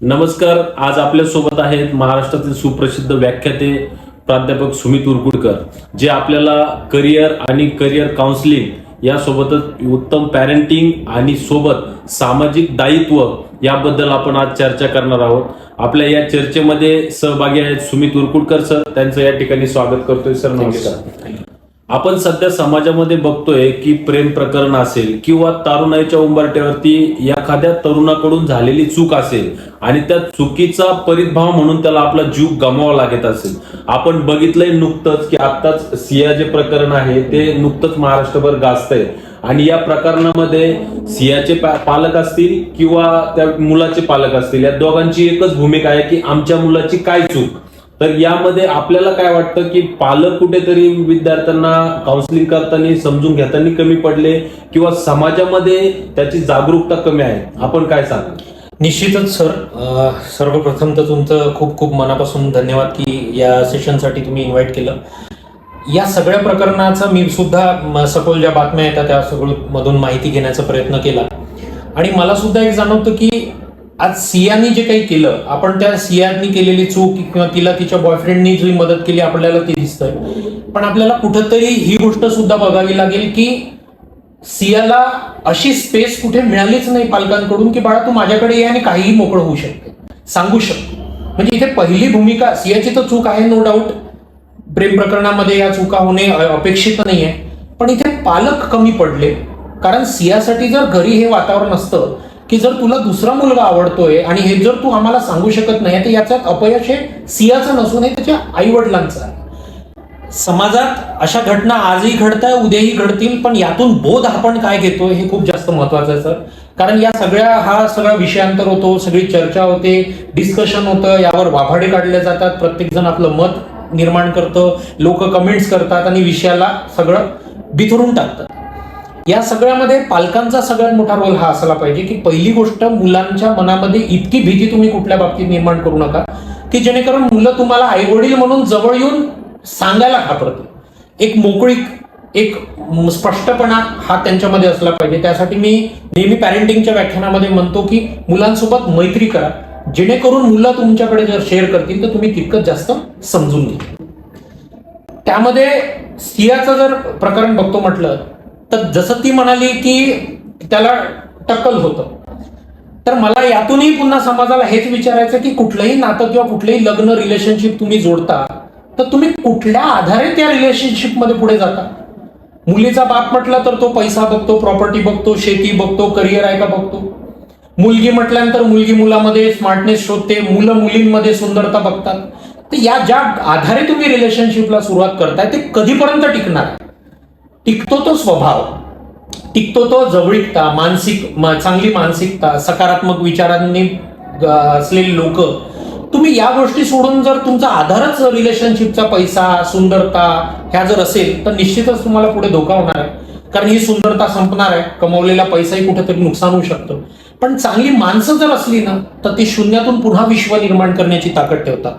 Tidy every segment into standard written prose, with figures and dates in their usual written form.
नमस्कार. आज आपल्या सोबत आहेत महाराष्ट्रातील सुप्रसिद्ध व्याख्याते प्राध्यापक सुमित उरकुडकर, जे आपल्याला करिअर आणि करिअर काउन्सिलिंग यासोबतच उत्तम पॅरेंटिंग आणि सोबत सामाजिक दायित्व याबद्दल आपण आज चर्चा करणार आहोत. आपल्या या चर्चेमध्ये सहभागी आहेत सुमित उरकुडकर सर. त्यांचं या ठिकाणी स्वागत करतोय सर. नमस्कार. आपण सध्या समाजामध्ये बघतोय की प्रेम प्रकरण असेल किंवा तरुणाईच्या उंबरठ्यावरती एखाद्या तरुणाकडून झालेली चूक असेल आणि त्या चुकीचा परिभाव म्हणून त्याला आपला जीव गमवावा लागत असेल. आपण बघितलंय नुकतंच की आत्ताच सिया जे प्रकरण आहे ते नुकतंच महाराष्ट्रभर गाजतंय आणि या प्रकरणामध्ये सियाचे पालक असतील किंवा त्या मुलाचे पालक असतील, या दोघांची एकच भूमिका आहे की आमच्या मुलाची काय चूक. तर यामध्ये आपल्याला काय वाटतं की पालक कुठेतरी विद्यार्थ्यांना काउन्सिलिंग करताना समजून घेताना कमी पडले किंवा समाजामध्ये त्याची जागरूकता कमी आहे, आपण काय सांगा? निश्चितच सर, सर्वप्रथम तर तुमचं खूप खूप मनापासून धन्यवाद की या सेशनसाठी तुम्ही इन्व्हाइट केलं. या सगळ्या प्रकरणाचा मी सुद्धा सखोल ज्या बातम्या येतात त्या सगळं मधून माहिती घेण्याचा प्रयत्न केला आणि मला सुद्धा एक जाणवतं की आज सियानी जे काही केलं, आपण त्या सियानी केलेली चूक किंवा तिला तिच्या बॉयफ्रेंडनी जी मदत केली आपल्याला ते दिसतंय, पण आपल्याला कुठंतरी ही गोष्ट सुद्धा बघावी लागेल की सियाला अशी स्पेस कुठे मिळालीच नाही पालकांकडून की बाळा तू माझ्याकडे ये आणि काहीही मोकळं होऊ शकते, सांगू शकतो. म्हणजे इथे पहिली भूमिका सियाची तर चूक आहे, नो डाऊट. प्रेम प्रकरणामध्ये या चुका होणे अपेक्षित नाहीये, पण इथे पालक कमी पडले. कारण सियासाठी जर घरी हे वातावरण असतं की जर तुला दुसरा मुलगा आवडतोय आणि हे जर तू आम्हाला सांगू शकत नाही, तर याच्यात अपयश हे सियाचं नसून हे त्याच्या आई वडिलांचं आहे. समाजात अशा घटना आजही घडताय, उद्याही घडतील, पण यातून बोध आपण काय घेतोय हे खूप जास्त महत्वाचं आहे सर. कारण या हा सगळा विषयांतर होतो, सगळी चर्चा होते, डिस्कशन होतं, यावर वाभाडे काढले जातात, प्रत्येक जण आपलं मत निर्माण करतं, लोक कमेंट्स करतात आणि विषयाला सगळं बिथरून टाकतात. या सगळ्यामध्ये पालकांचा सगळ्यात मोठा रोल हा असला पाहिजे की पहिली गोष्ट, मुलांच्या मनामध्ये इतकी भीती तुम्ही कुठल्या बाबतीत निर्माण करू नका की जेणेकरून मुलं तुम्हाला आई वडील म्हणून जवळ येऊन सांगायला घाबरतील. एक मोकळीक, एक स्पष्टपणा हा त्यांच्यामध्ये असला पाहिजे. त्यासाठी मी नेहमी पॅरेंटिंगच्या व्याख्यानामध्ये म्हणतो की मुलांसोबत मैत्री करा, जेणेकरून मुलं तुमच्याकडे जर शेअर करतील तर तुम्ही तितकंच जास्त समजून घ्या. त्यामध्ये सियाचं जर प्रकरण बघतो म्हटलं तर जसं ती म्हणाली की त्याला टक्कल होतं, तर मला यातूनही पुन्हा समाजाला हेच विचारायचं की कुठलंही नातं किंवा कुठलंही लग्न रिलेशनशिप तुम्ही जोडता तर तुम्ही कुठल्या आधारे त्या रिलेशनशिप मध्ये पुढे जाता. मुलीचा बाप म्हटलं तर तो पैसा बघतो, प्रॉपर्टी बघतो, शेती बघतो, करिअर आहे का बघतो. मुलगी म्हटल्यानंतर मुलगी मुलामध्ये स्मार्टनेस शोधते, मुलं मुलींमध्ये सुंदरता बघतात. तर या ज्या आधारे तुम्ही रिलेशनशिपला सुरुवात करताय ते कधीपर्यंत टिकणार? टिकतो तो स्वभाव, टिकतो तो जवळीकता, चांगली मानसिकता, सकारात्मक विचारांनी असलेली लोक. तुम्ही या गोष्टी सोडून जर तुमचा आधारच रिलेशनशिपचा पैसा, सुंदरता ह्या जर असेल तर निश्चितच तुम्हाला पुढे धोका होणार आहे. कारण ही सुंदरता संपणार आहे, कमवलेला पैसाही कुठेतरी नुकसान होऊ शकतं. पण चांगली माणसं जर असली ना तर ती शून्यातून पुन्हा विश्व निर्माण करण्याची ताकद ठेवतात.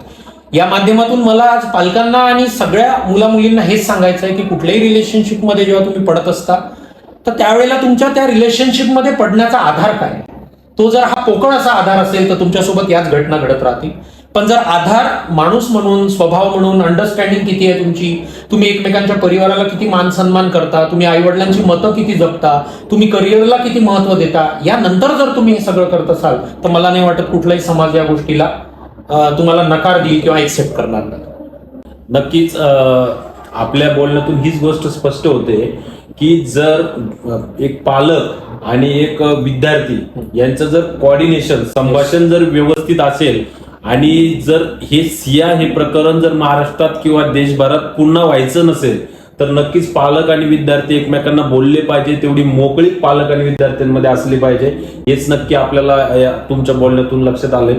या माध्यमातून मला आज पालकांना आणि सगळ्या मुला मुलींना हेच सांगायचं आहे की कुठल्याही रिलेशनशिपमध्ये जेव्हा तुम्ही पडत असता तर त्यावेळेला तुमच्या त्या रिलेशनशिपमध्ये पडण्याचा आधार काय. तो जर हा पोकळ असा आधार असेल तर तुमच्यासोबत याच घटना घडत राहतील. पण जर आधार माणूस म्हणून, स्वभाव म्हणून, अंडरस्टँडिंग किती आहे तुमची, तुम्ही एकमेकांच्या परिवाराला किती मान सन्मान करता, तुम्ही आई वडिलांची मतं किती जपता, तुम्ही करिअरला किती महत्व देता, यानंतर जर तुम्ही हे सगळं करत असाल तर मला नाही वाटत कुठलाही समाज या गोष्टीला तुम्हाला नकार देईल किंवा एक्सेप्ट करणार नाही. नक्कीच आपल्या बोलण्यातून हीच गोष्ट स्पष्ट होते की जर एक पालक आणि एक विद्यार्थी यांचं जर कोऑर्डिनेशन, संभाषण जर व्यवस्थित असेल आणि जर हे सिया हे प्रकरण जर महाराष्ट्रात किंवा देशभरात पुन्हा व्हायचं नसेल तर नक्कीच पालक आणि विद्यार्थी एकमेकांना बोलले पाहिजे, तेवढी मोकळीक पालक आणि विद्यार्थ्यांमध्ये असली पाहिजे. हेच नक्की आपल्याला तुमच्या बोलण्यातून लक्षात आलंय.